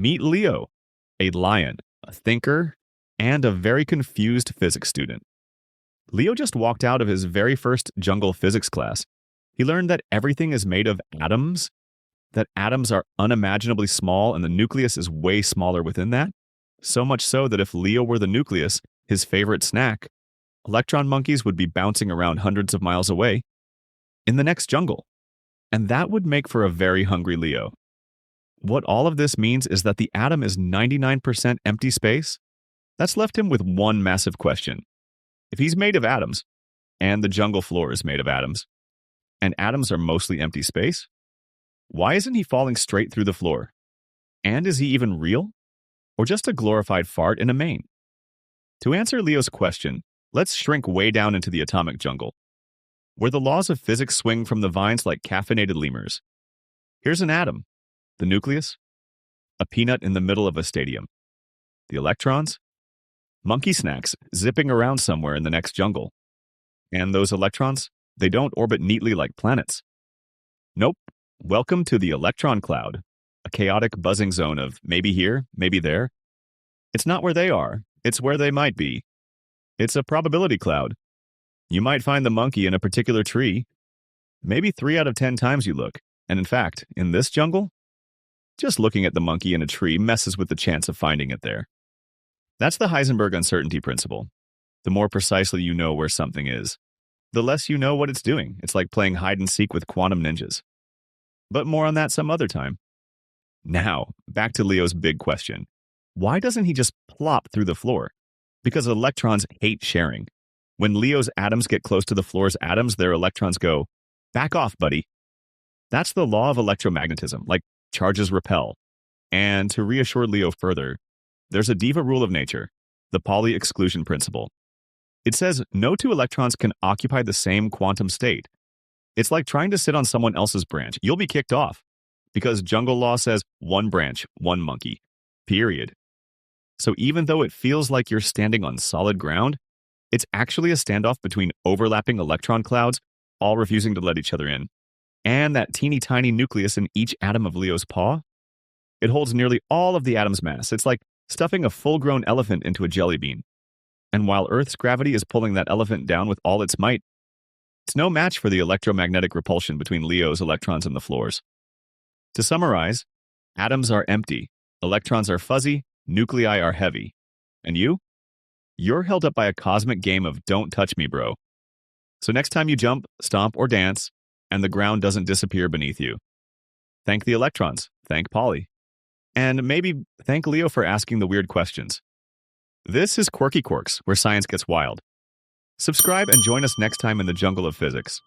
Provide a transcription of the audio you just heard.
Meet Leo, a lion, a thinker, and a very confused physics student. Leo just walked out of his very first jungle physics class. He learned that everything is made of atoms, that atoms are unimaginably small and the nucleus is way smaller within that. So much so that if Leo were the nucleus, his favorite snack, electron monkeys would be bouncing around hundreds of miles away in the next jungle. And that would make for a very hungry Leo. What all of this means is that the atom is 99% empty space. That's left him with one massive question. If he's made of atoms, and the jungle floor is made of atoms, and atoms are mostly empty space, why isn't he falling straight through the floor? And is he even real? Or just a glorified fart in a mane? To answer Leo's question, let's shrink way down into the atomic jungle, where the laws of physics swing from the vines like caffeinated lemurs. Here's an atom, the nucleus, a peanut in the middle of a stadium. The electrons, monkey snacks zipping around somewhere in the next jungle. And those electrons, they don't orbit neatly like planets. Nope. Welcome to the electron cloud, a chaotic buzzing zone of maybe here, maybe there. It's not where they are, it's where they might be. It's a probability cloud. You might find the monkey in a particular tree, maybe 3 out of 10 times you look. And in fact, in this jungle, just looking at the monkey in a tree messes with the chance of finding it there. That's the Heisenberg uncertainty principle. The more precisely you know where something is, the less you know what it's doing. It's like playing hide and seek with quantum ninjas. But more on that some other time. Now, back to Leo's big question. Why doesn't he just plop through the floor? Because electrons hate sharing. When Leo's atoms get close to the floor's atoms, their electrons go, "Back off, buddy." That's the law of electromagnetism, like charges repel. And to reassure Leo further, there's a diva rule of nature, the Pauli Exclusion Principle. It says no two electrons can occupy the same quantum state. It's like trying to sit on someone else's branch. You'll be kicked off because jungle law says one branch, one monkey, period. So even though it feels like you're standing on solid ground, it's actually a standoff between overlapping electron clouds, all refusing to let each other in. And that teeny tiny nucleus in each atom of Leo's paw, it holds nearly all of the atom's mass. It's like stuffing a full-grown elephant into a jelly bean. And while Earth's gravity is pulling that elephant down with all its might, it's no match for the electromagnetic repulsion between Leo's electrons and the floor's. To summarize, atoms are empty, electrons are fuzzy, nuclei are heavy. And you? You're held up by a cosmic game of don't touch me, bro. So next time you jump, stomp, or dance, and the ground doesn't disappear beneath you, thank the electrons, thank Pauli, and maybe thank Leo for asking the weird questions. This is Quirky Quarks, where science gets wild. Subscribe and join us next time in the jungle of physics.